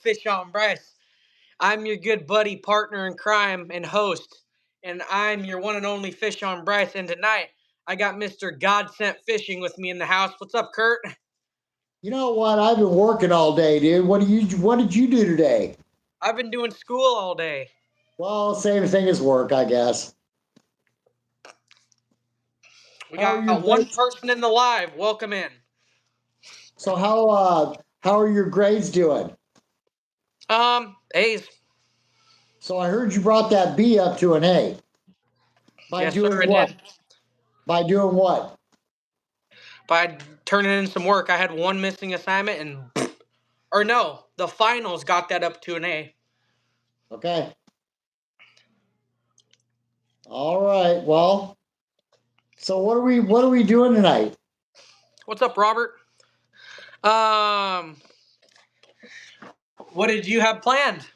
Fish on Bryce. I'm your good buddy, partner in crime, and host. And I'm your one and only Fish on Bryce. And tonight, I got Mr. GodSent Fishing with me in the house. What's up, Kurt? You know what? I've been working all day, dude. What did you do today? I've been doing school all day. Well, same thing as work, I guess. We How are your got one grades? person in the live. Welcome in. So how are your grades doing? A's. So I heard you brought that B up to an A. By Yes, sir, doing I what? did. By doing what? By turning in some work, I had one missing assignment, or no, the finals got that up to an A. Okay. All right. Well, so what are we doing tonight? What's up, Robert? What did you have planned?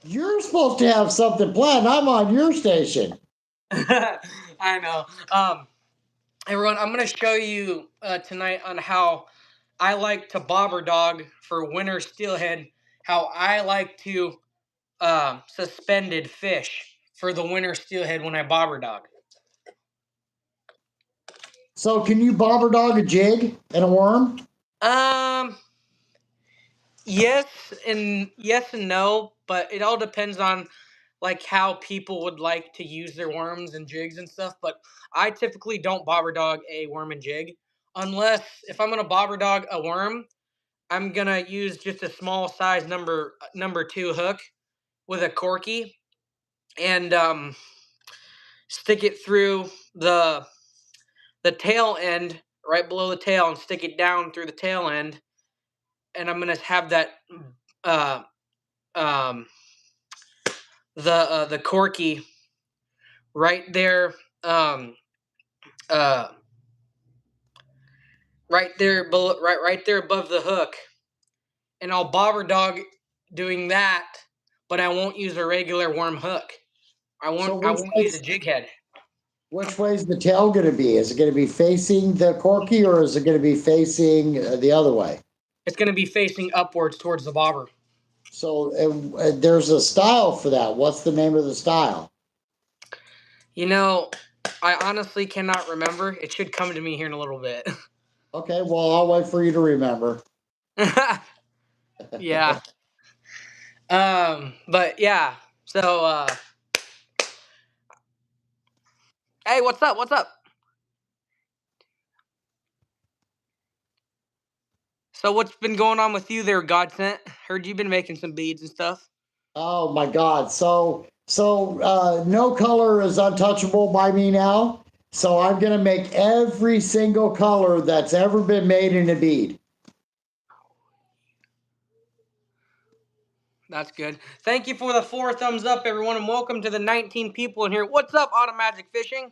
You're supposed to have something planned. I'm on your station. I know. Everyone, I'm going to show you tonight on how I like to bobber dog for winter steelhead, how I like to suspended fish for the winter steelhead when I bobber dog. So can you bobber dog a jig and a worm? Yes and no, but it all depends on like how people would like to use their worms and jigs and stuff. But I typically don't bobber dog a worm and jig unless if I'm gonna bobber dog a worm, I'm gonna use just a small size number 2 hook with a corky and stick it through the tail end right below the tail and stick it down through the tail end, and I'm gonna have that uh, um, the corky right there, uh, right there below, right there above the hook, and I'll bobber dog doing that, but I won't use a regular worm hook. I So won't use a jig head. which way is the tail going to be? Is it going to be facing the corky or is it going to be facing the other way? It's going to be facing upwards towards the bobber. So there's a style for that. What's the name of the style? You know, I honestly cannot remember. It should come to me here in a little bit. Okay, well, I'll wait for you to remember. Yeah. But yeah. So hey, what's up? What's up? So what's been going on with you there, GodSent? Heard you've been making some beads and stuff. Oh my God. So no color is untouchable by me now. So I'm going to make every single color that's ever been made in a bead. That's good. Thank you for the 4 thumbs up, everyone, and welcome to the 19 people in here. What's up, Automagic Fishing?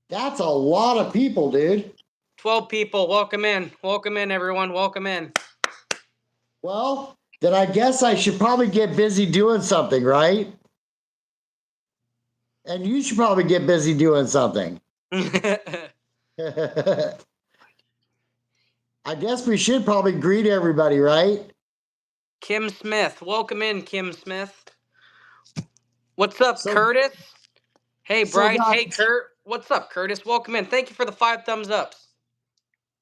That's a lot of people, dude. 12 people. Welcome in. Welcome in, everyone. Welcome in. Well, then I guess I should probably get busy doing something, right? And you should probably get busy doing something. I guess we should probably greet everybody, right? Kim Smith. Welcome in, Kim Smith. What's up, Curtis? Hey, Bryce. Hey, Kurt. What's up, Curtis? Welcome in. Thank you for the 5 thumbs ups.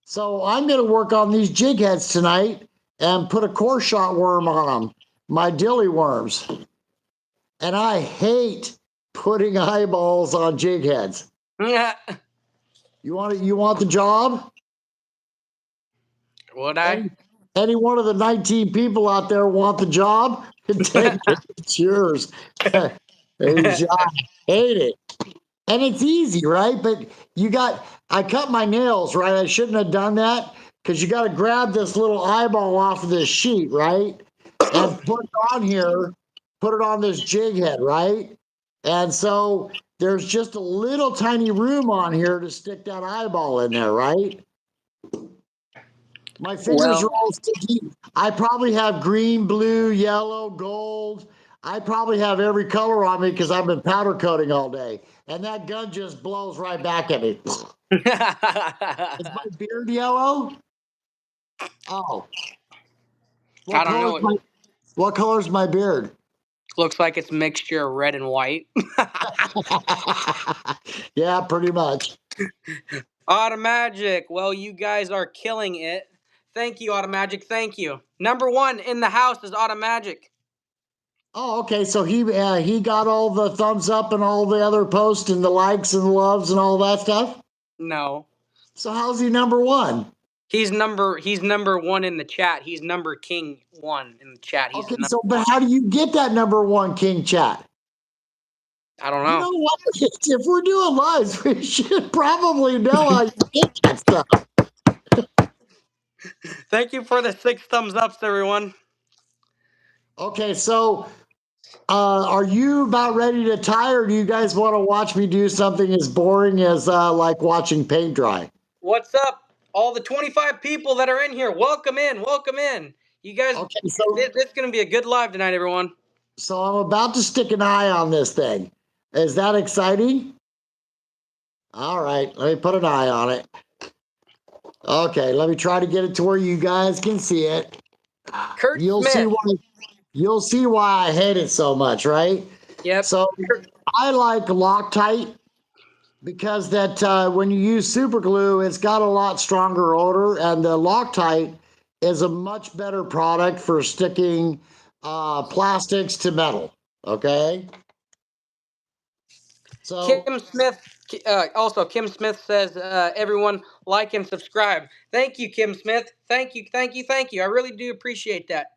So I'm going to work on these jig heads tonight and put a core shot worm on them, my dilly worms. And I hate putting eyeballs on jig heads. Yeah. You want the job? Would I? Any one of the 19 people out there want the job? Take it. It's yours. I hate it. And it's easy, right? But I cut my nails, right? I shouldn't have done that because you got to grab this little eyeball off of this sheet, right? And put it on here, put it on this jig head, right? And so there's just a little tiny room on here to stick that eyeball in there, right? My fingers are all sticky. I probably have green, blue, yellow, gold. I probably have every color on me because I've been powder coating all day. And that gun just blows right back at me. Is my beard yellow? Oh. I don't know. What color's my beard? Looks like it's a mixture of red and white. Yeah, pretty much. Automagic. Well, you guys are killing it. Thank you, Automagic. Thank you. Number one in the house is Automagic. Oh, okay. So he got all the thumbs up and all the other posts and the likes and loves and all that stuff. No. So how's he number one? He's number one in the chat. He's number king one in the chat. He's Okay, number so but one. how do you get that number one king chat? I don't You know. know what? If we're doing lives, we should probably know how you get that stuff. Thank you for the 6 thumbs ups, everyone. Okay, so are you about ready to tie, or do you guys want to watch me do something as boring as like watching paint dry? What's up? All the 25 people that are in here, welcome in. Welcome in. You guys, Okay, this is going to be a good live tonight, everyone. so I'm about to stick an eye on this thing. Is that exciting? All right, let me put an eye on it. Okay, let me try to get it to where you guys can see it. Kurt You'll see Smith. why. You'll see why I hate it so much, right? Yep. So I like Loctite because that when you use super glue, it's got a lot stronger odor, and the Loctite is a much better product for sticking plastics to metal. Okay. So Kim Smith. Also, Kim Smith says, everyone like and subscribe. Thank you, Kim Smith. Thank you, thank you, thank you. I really do appreciate that.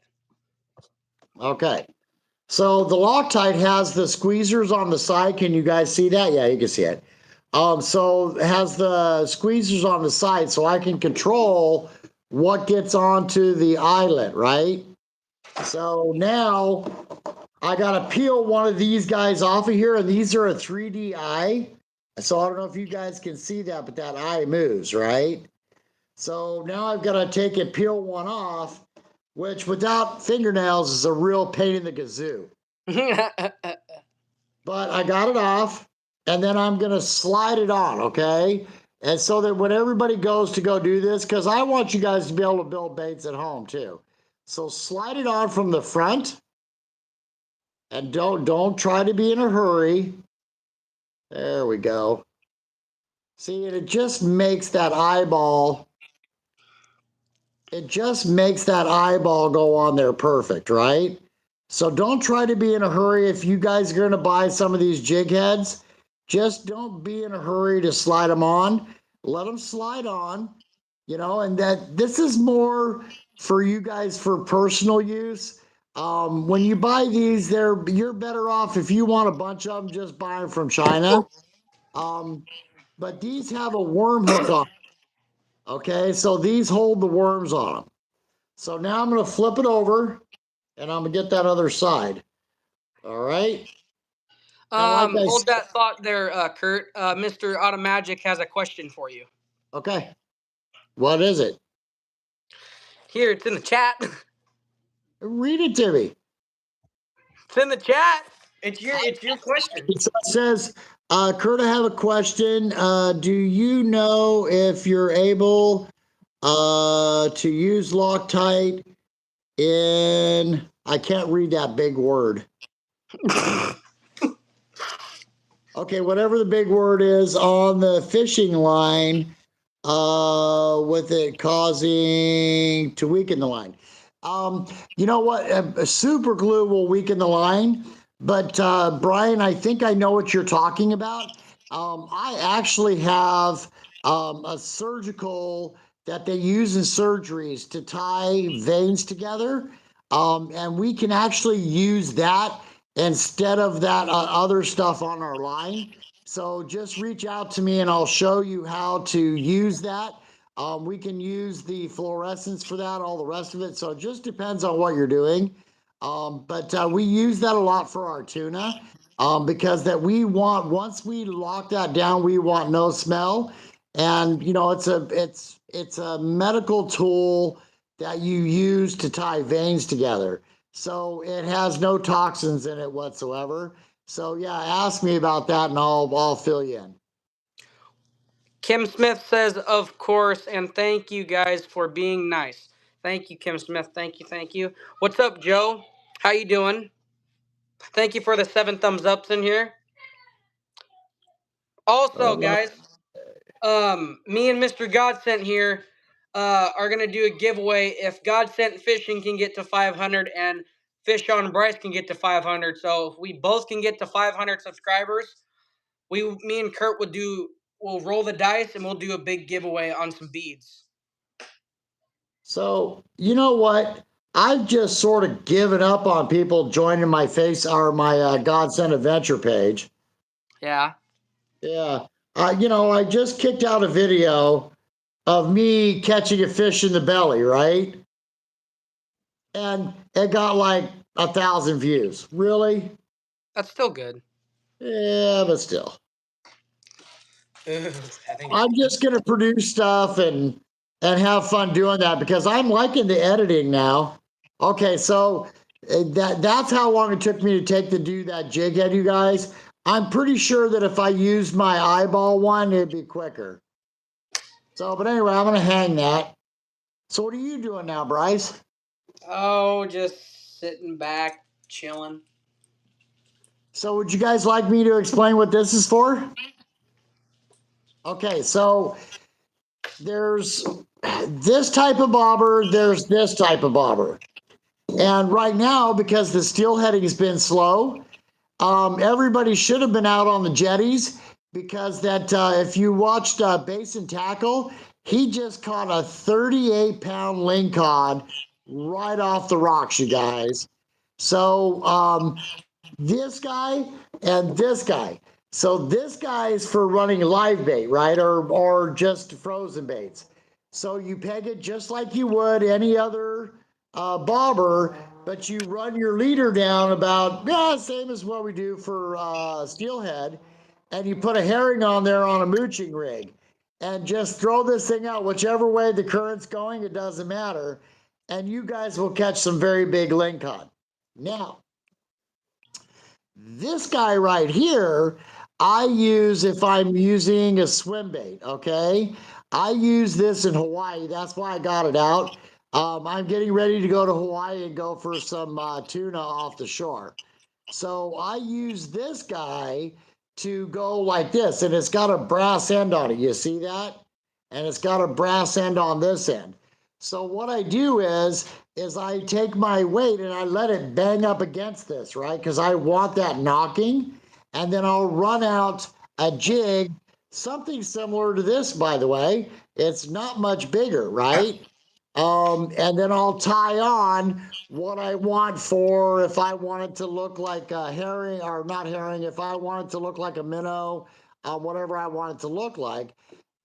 okay. So the Loctite has the squeezers on the side. Can you guys see that? Yeah, you can see it. So it has the squeezers on the side, so I can control what gets onto the eyelet, right? So now I gotta peel one of these guys off of here, and these are a 3D eye. So I don't know if you guys can see that, but that eye moves, right? So now I've got to take and peel one off, which without fingernails is a real pain in the kazoo. But I got it off, and then I'm gonna slide it on, okay? And so that when everybody goes to go do this, because I want you guys to be able to build baits at home too. So slide it on from the front, and don't try to be in a hurry. There we go. See, and it just makes that eyeball. It just makes that eyeball go on there perfect, right? So don't try to be in a hurry. If you guys are going to buy some of these jig heads, just don't be in a hurry to slide them on. Let them slide on, and that this is more for you guys for personal use. When you buy these, you're better off if you want a bunch of them, just buy them from China. But these have a worm hook on. Okay, so these hold the worms on them. So now I'm going to flip it over, and I'm going to get that other side. All right. And like I Hold said, that thought there, Kurt. Mr. Automagic has a question for you. okay. What is it? Here, it's in the chat. Read it to me. It's in the chat. It's your question. It says, Kurt, I have a question. Do you know if you're able to use Loctite in, I can't read that big word. Okay, whatever the big word is on the fishing line, with it causing to weaken the line. You know what? Super glue will weaken the line, but Brian, I think I know what you're talking about. I actually have a surgical that they use in surgeries to tie veins together, and we can actually use that instead of that other stuff on our line. So just reach out to me and I'll show you how to use that. We can use the fluorescence for that, all the rest of it. So it just depends on what you're doing. But we use that a lot for our tuna because that we want, once we lock that down, we want no smell. And it's a medical tool that you use to tie veins together. So it has no toxins in it whatsoever. So yeah, ask me about that and I'll fill you in. Kim Smith says, of course, and thank you guys for being nice. Thank you, Kim Smith. Thank you, thank you. What's up, Joe? How you doing? Thank you for the 7 thumbs ups in here. Also, guys, me and Mr. GodSent here are gonna do a giveaway if GodSent Fishing can get to 500 and Fish on Bryce can get to 500. So if we both can get to 500 subscribers, me and Kurt we'll roll the dice and we'll do a big giveaway on some beads. So you know what? I've just sort of given up on people joining my face or my GodSent Adventure page. Yeah. Yeah. I just kicked out a video of me catching a fish in the belly, right? And it got like 1,000 views. Really? That's still good. Yeah, but still. I think I'm just gonna produce stuff and have fun doing that because I'm liking the editing now. Okay, so that's how long it took me to do that jig head, you guys. I'm pretty sure that if I used my eyeball one, it'd be quicker. So, but anyway, I'm gonna hang that. So, what are you doing now, Bryce? Oh, just sitting back, chilling. So, would you guys like me to explain what this is for? Okay, so there's this type of bobber, there's this type of bobber. And right now, because the steelheading has been slow, everybody should have been out on the jetties because that if you watched Basin Tackle, he just caught a 38-pound lingcod right off the rocks, you guys. So this guy and this guy. So this guy is for running live bait, right? Or just frozen baits. So you peg it just like you would any other bobber, but you run your leader down about same as what we do for steelhead, and you put a herring on there on a mooching rig, and just throw this thing out whichever way the current's going. It doesn't matter, and you guys will catch some very big lingcod. Now, this guy right here, I use if I'm using a swim bait, okay? I use this in Hawaii. That's why I got it out. I'm getting ready to go to Hawaii and go for some tuna off the shore. So I use this guy to go like this, and it's got a brass end on it. You see that? And it's got a brass end on this end. So what I do is I take my weight and I let it bang up against this, right? Because I want that knocking. And then I'll run out a jig, something similar to this, by the way. It's not much bigger, right? And then I'll tie on what I want for if I want it to look like a herring or not herring, if I want it to look like a minnow, whatever I want it to look like.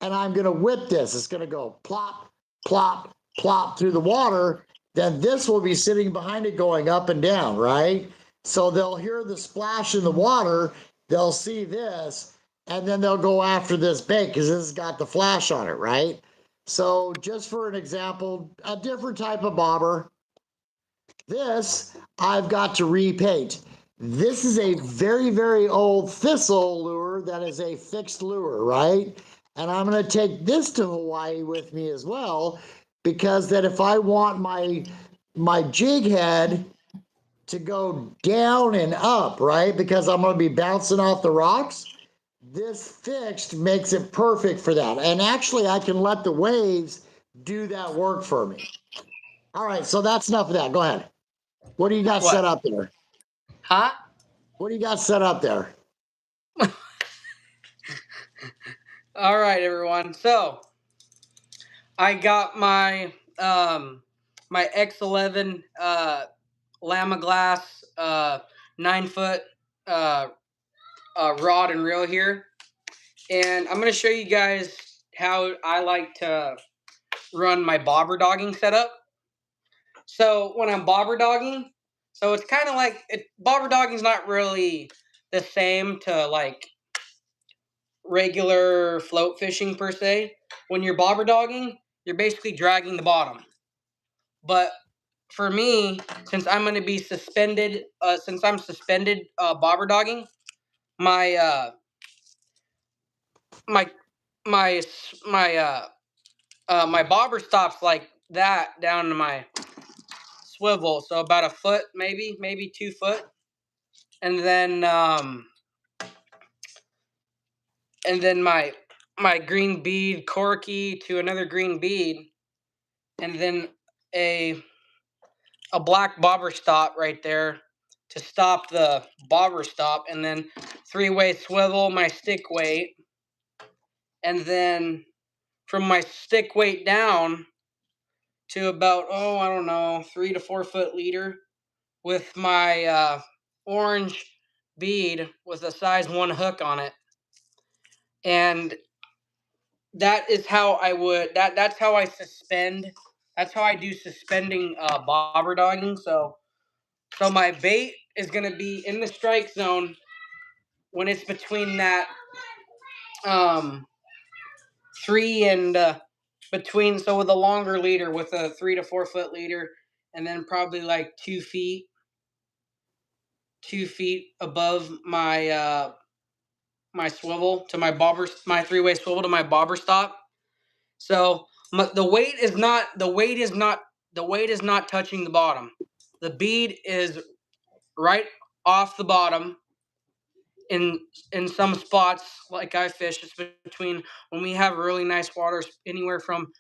And I'm going to whip this. It's going to go plop, plop, plop through the water. Then this will be sitting behind it going up and down, right? So they'll hear the splash in the water. They'll see this, and then they'll go after this bait because this has got the flash on it, right? So just for an example, a different type of bobber. This I've got to repaint. This is a very, very old thistle lure that is a fixed lure, right? And I'm going to take this to Hawaii with me as well, because that if I want my jig head to go down and up, right? Because I'm going to be bouncing off the rocks. This fixed makes it perfect for that. And actually, I can let the waves do that work for me. All right, so that's enough of that. Go ahead. What do you got set up there? Huh? What do you got set up there? All right, everyone. So I got my X11 Lama Glass 9-foot rod and reel here, and I'm gonna show you guys how I like to run my bobber dogging setup. So when I'm bobber dogging, so it's kind of like bobber dogging is not really the same to like regular float fishing per se. When you're bobber dogging, you're basically dragging the bottom. But for me, since I'm going to be suspended, since I'm suspended bobber dogging, my my my my my bobber stops like that down to my swivel, so about a foot, maybe 2 foot, and then my green bead corky to another green bead, and then a a black bobber stop right there to stop the bobber stop, and then three-way swivel my stick weight, and then from my stick weight down to about, oh, I don't know, 3 to 4 foot leader with my orange bead with a size 1 hook on it. And that is how I would that's how I suspend. That's how I do suspending bobber dogging. So my bait is going to be in the strike zone when it's between that um 3 and between, so with a longer leader, with a 3 to 4 foot leader, and then probably like 2 feet above my swivel to my bobber, my three-way swivel to my bobber stop. So the weight is not touching the bottom. The bead is right off the bottom. In some spots, like I fish, it's between, when we have really nice waters, anywhere from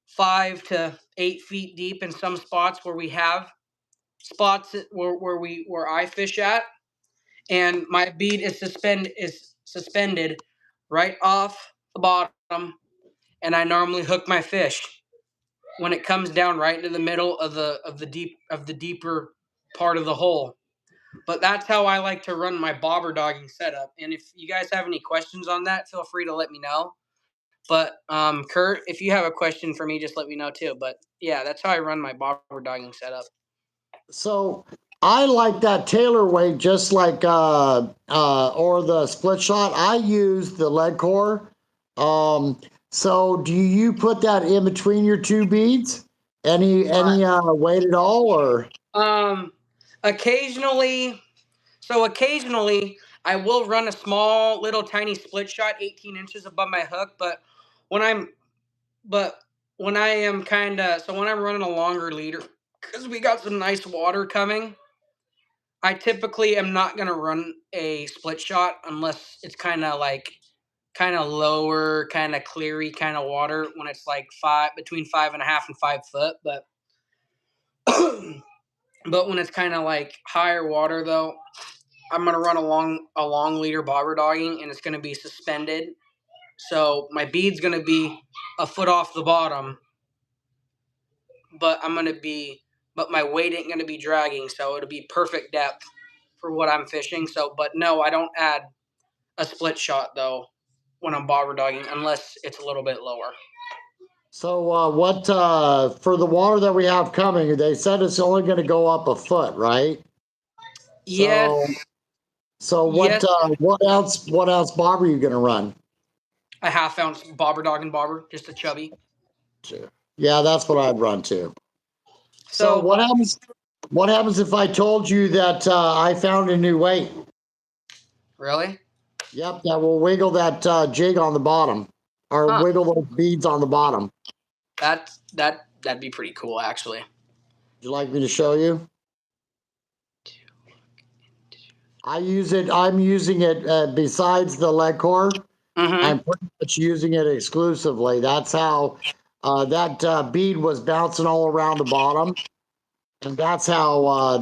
5 to 8 feet deep. In some spots where we have spots where I fish at, and my bead is suspended right off the bottom, and I normally hook my fish when it comes down right into the middle of the deeper part of the hole. But that's how I like to run my bobber dogging setup. And if you guys have any questions on that, feel free to let me know. But Kurt, if you have a question for me, just let me know too. But yeah, that's how I run my bobber dogging setup. So I like that tailor weight, just like or the split shot. I use the lead core. So do you put that in between your two beads? Any weight at all, or? Um, occasionally, occasionally I will run a small, little, tiny split shot, 18 inches above my hook. When I'm, but when I am when I'm running a longer leader, because we got some nice water coming, I typically am not gonna run a split shot unless it's kind of lower, kind of cleary kind of water, when it's like between 5.5 and 5 foot. But but when it's kind of like higher water though, I'm gonna run a long leader bobber dogging, and it's gonna be suspended. So my bead's gonna be a foot off the bottom, but but my weight ain't gonna be dragging, so it'll be perfect depth for what I'm fishing. So, but no, I don't add a split shot though when I'm bobber dogging, unless it's a little bit lower. So what for the water that we have coming? They said it's only going to go up a foot, right? Yes. So Yes. what else bobber are you going to run? A half-ounce bobber dogging bobber, just a chubby. Yeah, that's what I'd run too. So So what happens? What happens if I told you that I found a new weight? Really? Yep, that will wiggle that jig on the bottom, or wiggle those beads on the bottom. That'd be pretty cool, actually. Would you like me to show you? I'm using it besides the lead core. Mm-hmm. I'm pretty much using it exclusively. That's how that bead was bouncing all around the bottom, and that's how I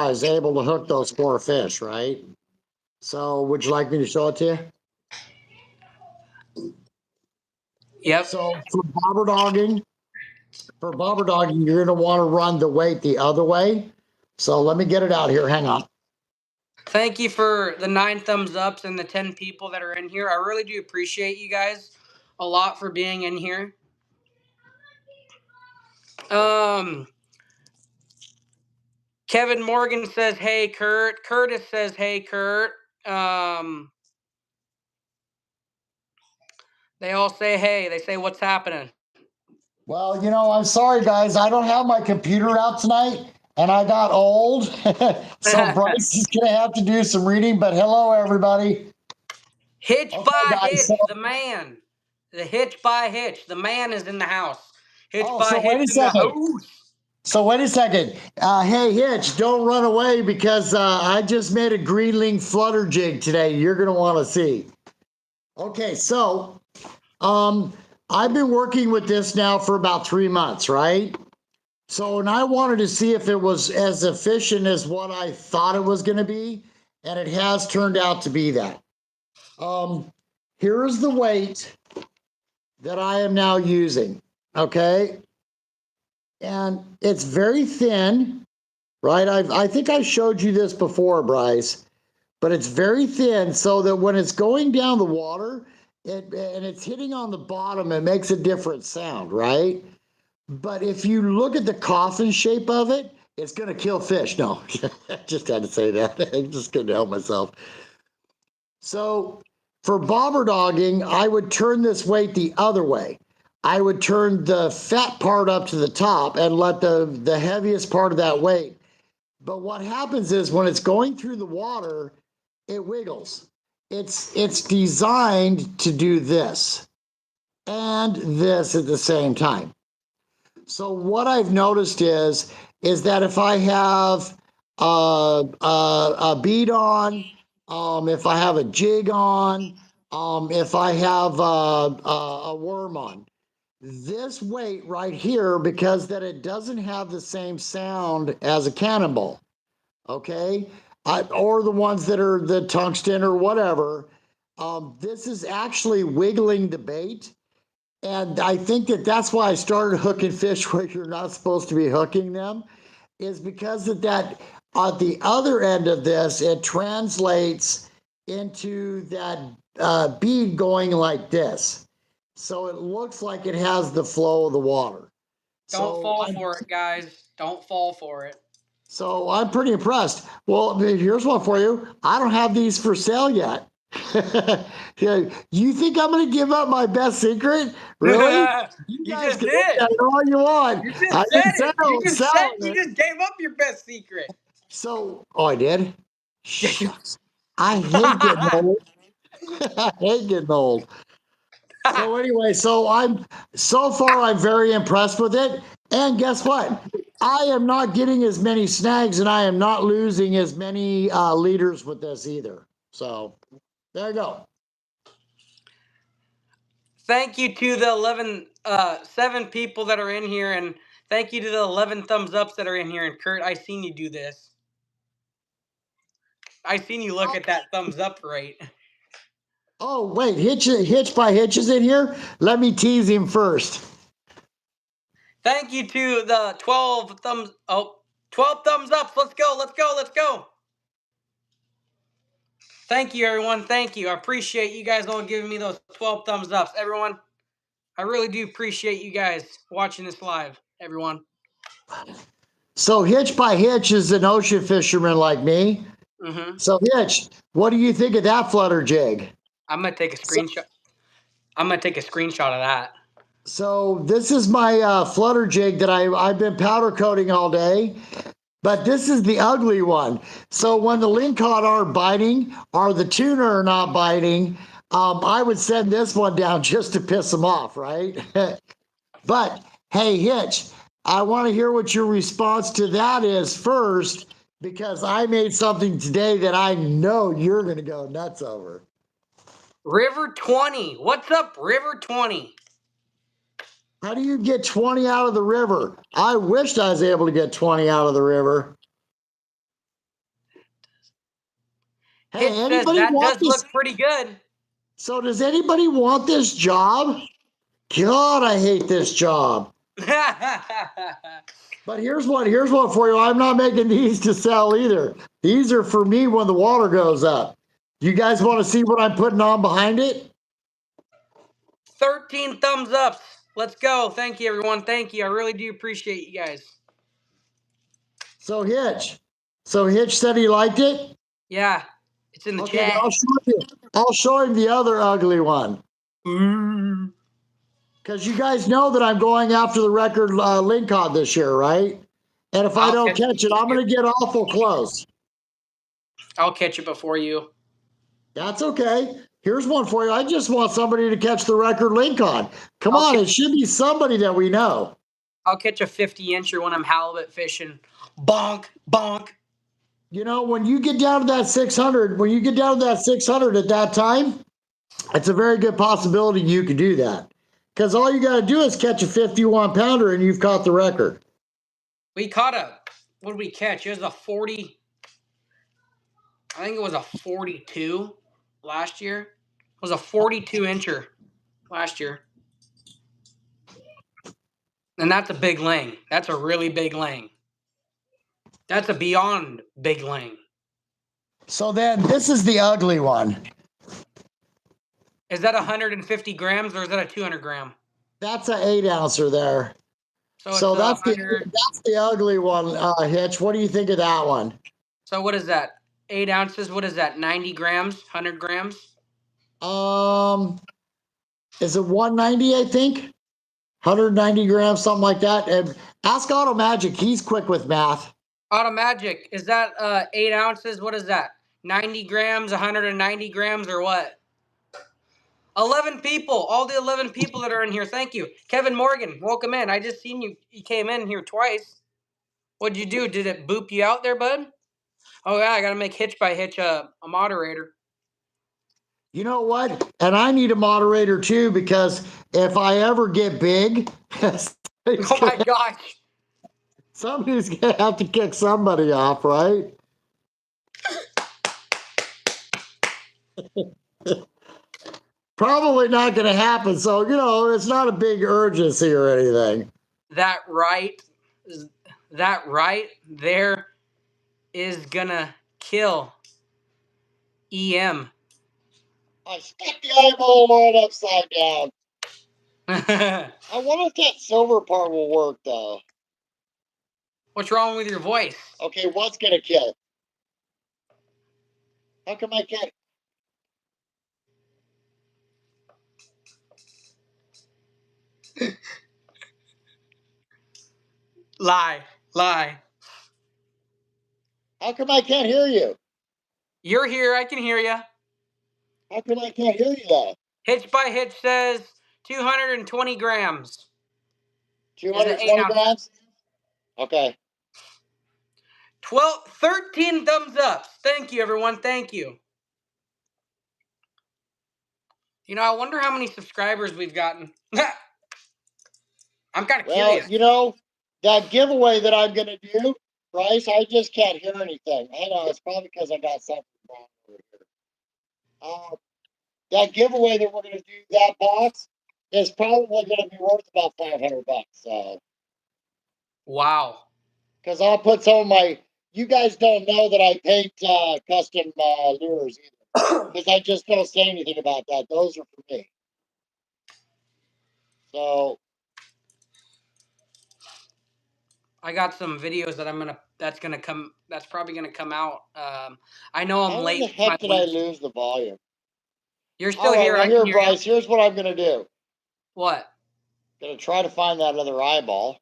was able to hook those 4 fish. Right. So, would you like me to show it to you? Yep. So for bobber dogging, you're going to want to run the weight the other way. So let me get it out here. Hang on. Thank you for the 9 thumbs ups and the 10 people that are in here. I really do appreciate you guys a lot for being in here. Kevin Morgan says, "Hey, Kurt." Curtis says, "Hey, Kurt." They all say, "Hey." They say, "What's happening?" Well, I'm sorry, guys. I don't have my computer out tonight, and I got old. So Bryce is going to have to do some reading, but hello, everybody. Hitch Okay, by guys. Hitch, So, the man. The Hitch by Hitch. The man is in the house. Hitch by so wait Hitch a in the second. house. So wait a second. Hey, Hitch, don't run away because I just made a greenling flutter jig today. You're going to want to see. Okay, so I've been working with this now for about 3 months, right? So, and I wanted to see if it was as efficient as what I thought it was going to be, and it has turned out to be that. Here's the weight that I am now using, okay? And it's very thin, right? I think I showed you this before, Bryce, but it's very thin so that when it's going down the water, and it's hitting on the bottom, it makes a different sound, right? But if you look at the coffin shape of it, it's going to kill fish. No, just had to say that. I just couldn't help myself. So for bobber dogging, I would turn this weight the other way. I would turn the fat part up to the top and let the heaviest part of that weight. But what happens is when it's going through the water, it wiggles. It's designed to do this and this at the same time. So what I've noticed is that if I have a bead on, if I have a jig on, if I have a worm on, this weight right here, because that it doesn't have the same sound as a cannonball, okay, or the ones that are the tungsten or whatever, this is actually wiggling the bait. And I think that that's why I started hooking fish where you're not supposed to be hooking them, is because of that. At the other end of this, it translates into that bead going like this. So it looks like it has the flow of the water. Don't So fall I'm for it, guys. Don't fall for it. so I'm pretty impressed. Well, here's one for you. I don't have these for sale yet. Yeah, you think I'm going to give up my best secret? Really? You You guys just can look did. at it all you want. You I just didn't said say it. I You was just said selling you it. just gave up your best secret. So, oh, I did? Shucks. I hate getting old. I hate getting old. So anyway, so far I'm very impressed with it. And guess what? I am not getting as many snags and I am not losing as many leaders with this either. So there you go. Thank you to the 7 people that are in here, and thank you to the 11 thumbs ups that are in here. And Kurt, I seen you do this. I seen you look at that thumbs up rate. Oh, wait, Hitch by Hitch is in here? Let me tease him first. Thank you to the 12 thumbs up. Let's go. Let's go. Let's go. Thank you, everyone. Thank you. I appreciate you guys all giving me those 12 thumbs ups. Everyone, I really do appreciate you guys watching this live, everyone. So Hitch by Hitch is an ocean fisherman like me. Mm-hmm. So Hitch, what do you think of that flutter jig? I'm gonna take a So, screenshot. I'm gonna take a screenshot of that. so this is my flutter jig that I've been powder coating all day. But this is the ugly one. So when the lingcod aren't biting or the tuna are not biting, I would send this one down just to piss them off, right? But hey, Hitch, I want to hear what your response to that is first, because I made something today that I know you're going to go nuts over. River 20. What's up, River 20? How do you get 20 out of the river? I wished I was able to get 20 out of the river. Hey, Hitch says anybody that want does this? look pretty good. So does anybody want this job? God, I hate this job. But here's one for you. I'm not making these to sell either. These are for me when the water goes up. You guys want to see what I'm putting on behind it? 13 thumbs ups. Let's go. Thank you, everyone. Thank you. I really do appreciate you guys. So Hitch. So Hitch said he liked it? Yeah, it's in the Okay, then chat. I'll show him the other ugly one. Mm. Because you guys know that I'm going after the record lingcod this year, right? And if I I'll don't catch catch it, I'm going to get awful close. I'll catch it before you. That's okay. Here's one for you. I just want somebody to catch the record lingcod. Come I'll on, catch, it should be somebody that we know. I'll catch a 50-incher when I'm halibut fishing. Bonk, bonk. You know, when you get down to that 600, at that time, it's a very good possibility you could do that. Because all you got to do is catch a 51 pounder and you've caught the record. We caught what did we catch? It was a 40. I think it was a 42 last year. It was a 42-incher last year. And that's a big ling. That's a really big ling. That's a beyond big ling. So then this is the ugly one. Is that 150 grams or is that a 200 gram? That's an 8-ouncer there. So that's the ugly one, Hitch. What do you think of that one? So what is that? 8 ounces. What is that? 90 grams? 100 grams? Is it 190? I think 190 grams, something like that. And ask Auto Magic. He's quick with math. Auto Magic. Is that 8 ounces? What is that? 90 grams, 190 grams, or what? 11 people. All the 11 people that are in here. Thank you. Kevin Morgan, welcome in. I just seen you. You came in here twice. What'd you do? Did it boop you out there, bud? Oh, yeah. I got to make Hitch by Hitch a moderator. You know what? And I need a moderator too, because if I ever get big, oh my gosh. Somebody's going to have to kick somebody off, right? Probably not going to happen. So, you know, it's not a big urgency or anything. That right there is going to kill EM. I stuck the eyeball right upside down. I wonder if that silver part will work, though. What's wrong with your voice? Okay, what's going to kill? How come I can't? Lie. How come I can't hear you? You're here. I can hear you. How come I can't hear you, though? Hitch by Hitch says 220 grams. 220 grams? Okay. 13 thumbs up. Thank you, everyone. Thank you. You know, I wonder how many subscribers we've gotten. I'm kind of curious. You know, that giveaway that I'm going to do, Bryce, I just can't hear anything. I know, it's probably because I got something wrong over here. That giveaway that we're going to do, that box, is probably going to be worth about $500. So. Wow. Because I'll put some of my. You guys don't know that I paint custom lures either, because I just don't say anything about that. Those are for me. So. I got some videos that that's probably gonna come out. I know I'm late. How the heck did I lose the volume? You're still here. Well, here, Bryce. Here's what I'm gonna do. What? Gonna try to find that other eyeball.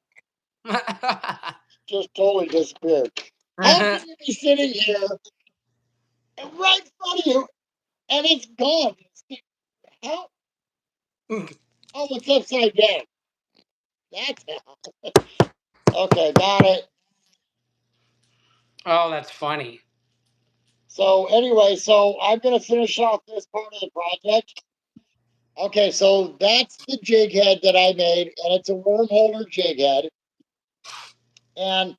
Just totally disappeared. How can you be sitting here and right in front of you, and it's gone? How? Oh, it's upside down. That's how. Okay, got it. Oh, that's funny. So anyway, I'm going to finish off this part of the project. Okay, so that's the jig head that I made, and it's a worm holder jig head. And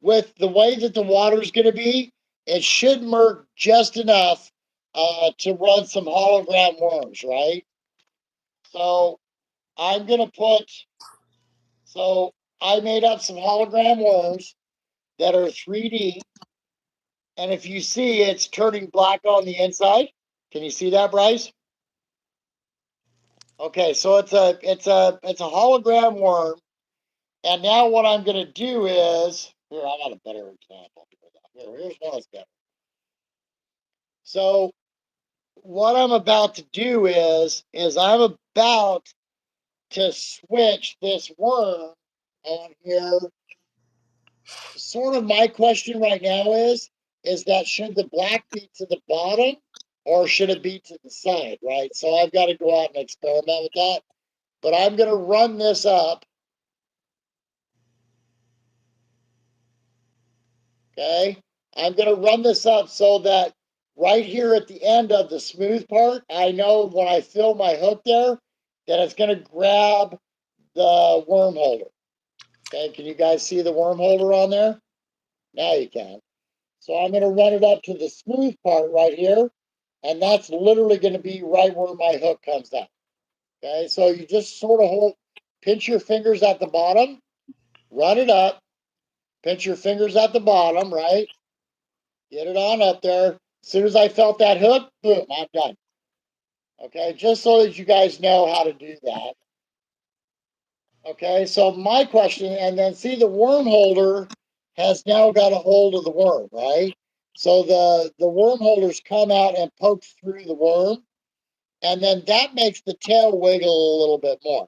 with the way that the water's going to be, it should murk just enough to run some hologram worms, right? So I'm going to I made up some hologram worms that are 3D. And if you see, it's turning black on the inside. Can you see that, Bryce? Okay, so it's a hologram worm. And now what I'm going to do is, here, I got a better example. Here's one that's better. So what I'm about to do is I'm about to switch this worm on here. Sort of my question right now is that should the black be to the bottom or should it be to the side, right? So I've got to go out and experiment with that. But I'm going to run this up Okay, I'm going to run this up so that right here at the end of the smooth part, I know when I fill my hook there that it's going to grab the worm holder. Okay, can you guys see the worm holder on there? Now you can. So I'm going to run it up to the smooth part right here, and that's literally going to be right where my hook comes out. Okay, so you just sort of pinch your fingers at the bottom, run it up, pinch your fingers at the bottom, right? Get it on up there. As soon as I felt that hook, boom, I'm done. Okay, just so that you guys know how to do that. Okay, so my question, and then see the worm holder has now got a hold of the worm, right? So the worm holders come out and poke through the worm, and then that makes the tail wiggle a little bit more.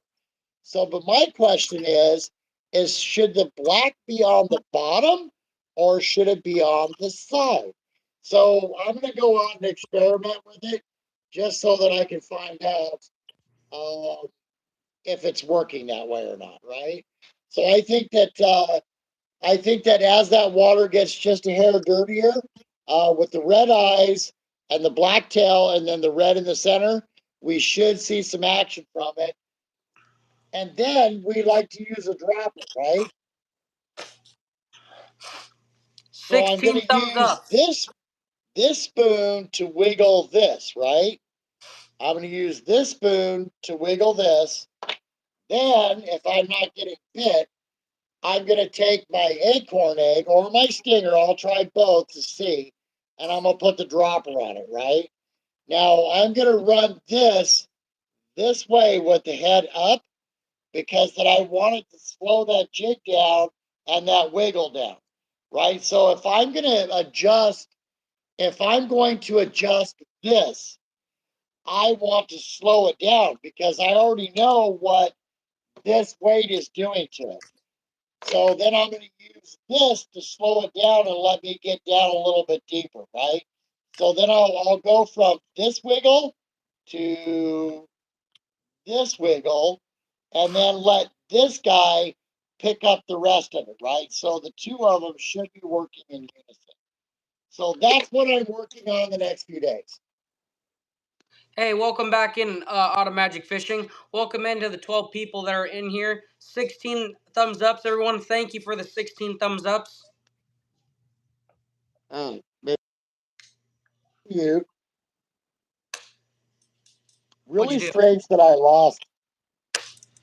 So, but my question is should the black be on the bottom or should it be on the side? So I'm going to go out and experiment with it just so that I can find out if it's working that way or not, right? So I think that as that water gets just a hair dirtier, with the red eyes and the black tail and then the red in the center, we should see some action from it. And then we like to use a dropper, right? So I'm going 16 to thumbs use up. this spoon to wiggle this, right? I'm going to use this spoon to wiggle this. Then, if I'm not getting bit, I'm going to take my acorn egg or my stinger. I'll try both to see. And I'm going to put the dropper on it, right? Now, I'm going to run this way with the head up because that I want it to slow that jig down and that wiggle down, right? So if I'm going to adjust this, I want to slow it down because I already know what this weight is doing to it. So then I'm going to use this to slow it down and let me get down a little bit deeper, right? So then I'll go from this wiggle to this wiggle and then let this guy pick up the rest of it, right? So the two of them should be working in unison. So that's what I'm working on the next few days. Hey, welcome back in Auto Magic Fishing. Welcome into the 12 people that are in here. 16 thumbs ups, everyone. Thank you for the 16 thumbs ups. Maybe you. What'd you Really do? strange that I lost.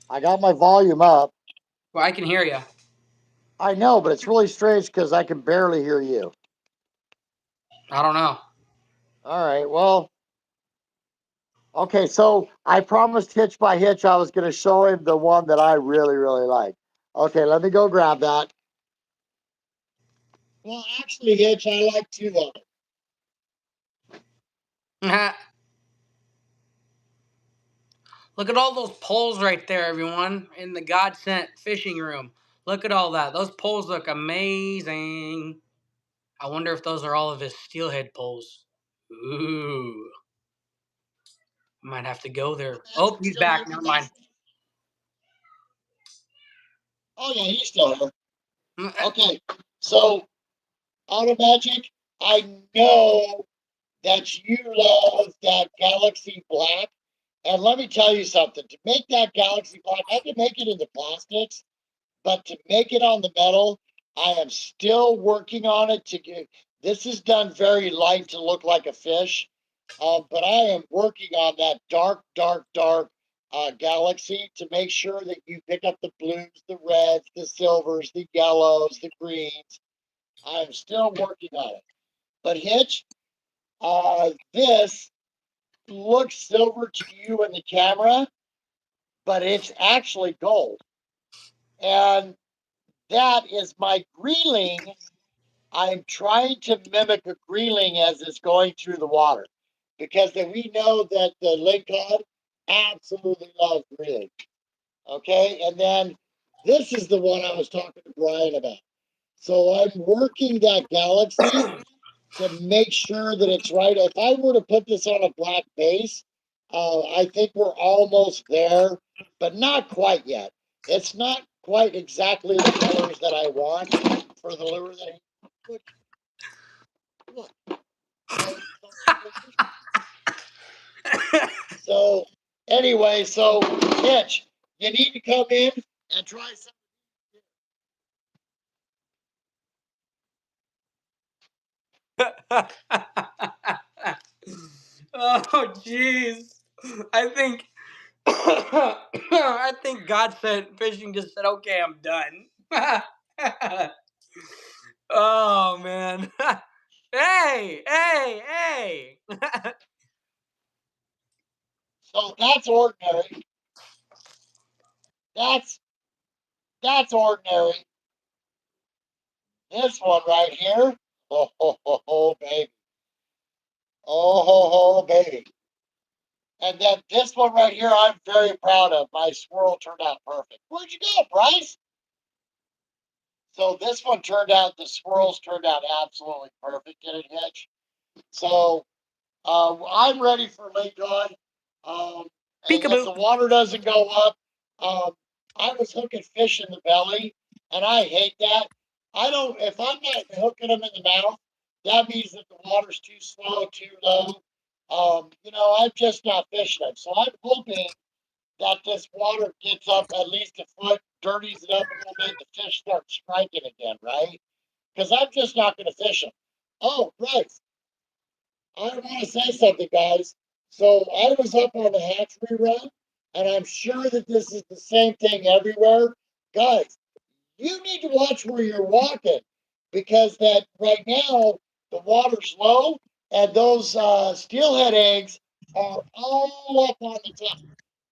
I got my volume up. Well, I can hear you. I know, but it's really strange because I can barely hear you. I don't know. All right, well, okay, so I promised Hitch by Hitch I was going to show him the one that I really, really like. Okay, let me go grab that. Well, actually, Hitch, I like two of them. Look at all those poles right there, everyone, in the GodSent fishing room. Look at all that. Those poles look amazing. I wonder if those are all of his steelhead poles. Ooh. I might have to go there. Oh, he's back. Never mind. Oh, yeah, he's still here. Okay, so Auto Magic, I know that you love that Galaxy Black. And let me tell you something to make that Galaxy Black, I can make it into plastics, but to make it on the metal, I am still working on it to get this is done very light to look like a fish. But I am working on that dark, dark, dark galaxy to make sure that you pick up the blues, the reds, the silvers, the yellows, the greens. I'm still working on it. But Hitch, this looks silver to you in the camera, but it's actually gold. And that is my greeling. I'm trying to mimic a greeling as it's going through the water because then we know that the lake cod absolutely loves greeling. Okay, and then this is the one I was talking to Brian about. So I'm working that galaxy to make sure that it's right. If I were to put this on a black base, I think we're almost there, but not quite yet. It's not quite exactly the colors that I want for the lure that Look. So anyway, so Mitch, you need to come in and try some. Oh, jeez. I think I think GodSent Fishing just said, "Okay, I'm done." Oh man. Hey, hey, hey. So that's ordinary. That's ordinary. This one right here. Oh, ho, ho, ho, baby. Oh, ho, ho, baby. And then this one right here, I'm very proud of. My swirl turned out perfect. Where'd you go, Bryce? So this one turned out, the swirls turned out absolutely perfect in it, Hitch. So I'm ready for late on. And if Peekaboo. the water doesn't go up, um, I was hooking fish in the belly, and I hate that. I don't. If I'm not hooking them in the mouth, that means that the water's too slow, too low. I'm just not fishing them. So I'm hoping that this water gets up at least a foot, dirties it up a little bit, the fish start striking again, right? Because I'm just not going to fish them. Oh, right. I want to say something, guys. So I was up on the hatchery run, and I'm sure that this is the same thing everywhere. Guys, you need to watch where you're walking because that right now the water's low, and those steelhead eggs are all up on the top.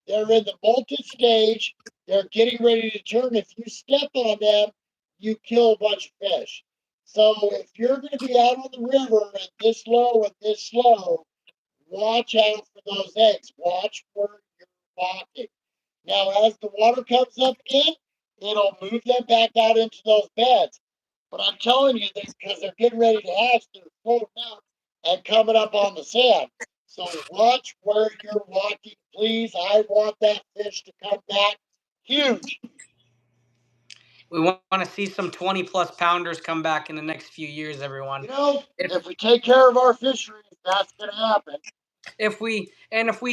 They're in the molted stage. They're getting ready to turn. If you step on them, you kill a bunch of fish. So if you're going to be out on the river and this low and this slow, watch out for those eggs. Watch where you're walking. Now, as the water comes up again, it'll move them back out into those beds. But I'm telling you this because they're getting ready to hatch, they're floating up and coming up on the sand. So watch where you're walking, please. I want that fish to come back huge. We want to see some 20+ pounders come back in the next few years, everyone. If we take care of our fisheries, that's going to happen. If we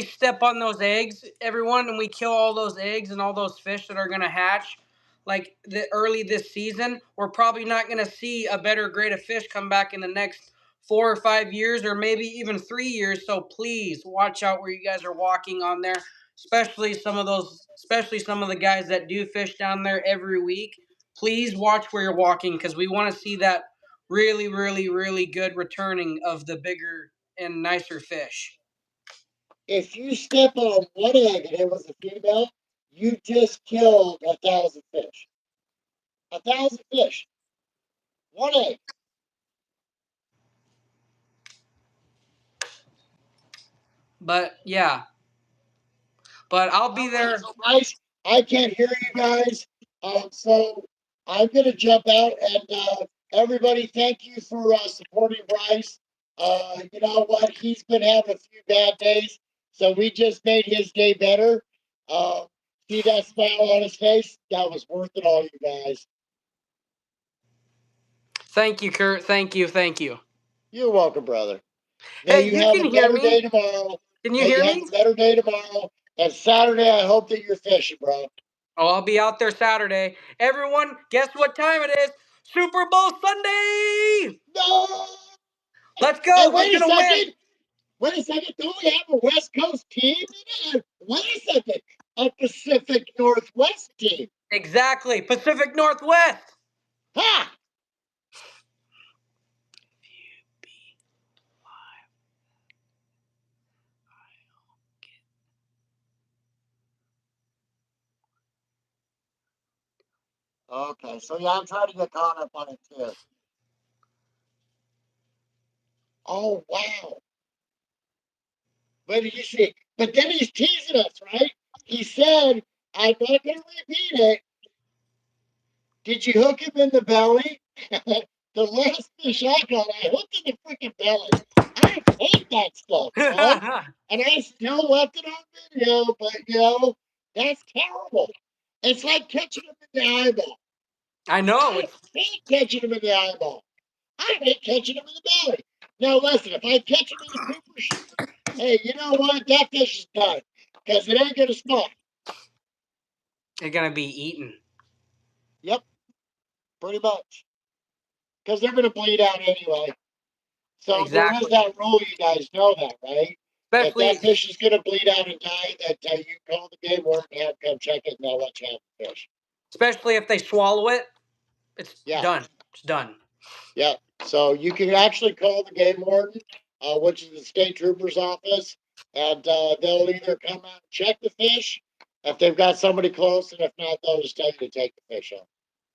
step on those eggs, everyone, and we kill all those eggs and all those fish that are going to hatch like the early this season, we're probably not going to see a better grade of fish come back in the next 4 or 5 years, or maybe even 3 years. So please watch out where you guys are walking on there, especially some of the guys that do fish down there every week. Please watch where you're walking because we want to see that really, really, really good returning of the bigger and nicer fish. If you step on one egg and it was a female, you just killed 1,000 fish. 1,000 fish. One egg. But yeah, but I'll be there. So Bryce, I can't hear you guys. So I'm gonna jump out and everybody, thank you for supporting Bryce. You know what? He's been having a few bad days, so we just made his day better. Uh, See that smile on his face? That was worth it all, you guys. Thank you, Kurt. Thank you. Thank you. You're welcome, brother. May Hey, you you have can a hear better day me? tomorrow. Can you May hear you have me? a better day tomorrow. And Saturday, I hope that you're fishing, bro. Oh, I'll be out there Saturday. Everyone, guess what time it is? Super Bowl Sunday! No! Let's Hey, go. Who's wait a gonna win? second. Wait a second. Don't we have a West Coast team? Wait a second. A Pacific Northwest team. Exactly. Pacific Northwest. Ha! Okay, so yeah, I'm trying to get caught up on it too. Oh, wow. But you see, but then he's teasing us, right? He said, I'm not going to repeat it. Did you hook him in the belly? The last fish I got, I hooked in the freaking belly. I hate that stuff, bro. And I still left it on video, but that's terrible. It's like catching him in the eyeball. I know. I hate catching him in the eyeball. I ain't catching them in the belly. Now listen, if I catch them in the Cooper chute, hey, you know what? That fish is done because it ain't gonna spawn. They're gonna be eaten. Yep, pretty much. Because they're gonna bleed out anyway. So there is Exactly. that rule. You guys know that, right? If that Especially, fish is gonna bleed out and die, that you call the game warden and have them come check it, and they'll let you have the fish. especially if they swallow it, it's Yeah. done. It's done. Yeah. So you can actually call the game warden, which is the state trooper's office, and they'll either come out and check the fish if they've got somebody close, and if not, they'll just tell you to take the fish home.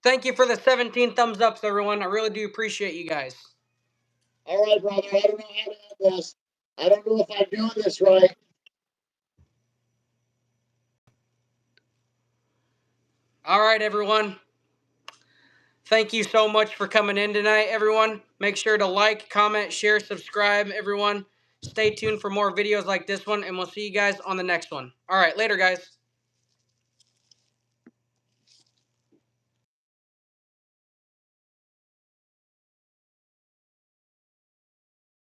Thank you for the 17 thumbs ups, everyone. I really do appreciate you guys. All right, brother. I don't know how to add this. I don't know if I'm doing this right. All right, everyone. Thank you so much for coming in tonight, everyone. Make sure to like, comment, share, subscribe, everyone. Stay tuned for more videos like this one, and we'll see you guys on the next one. All right, later, guys.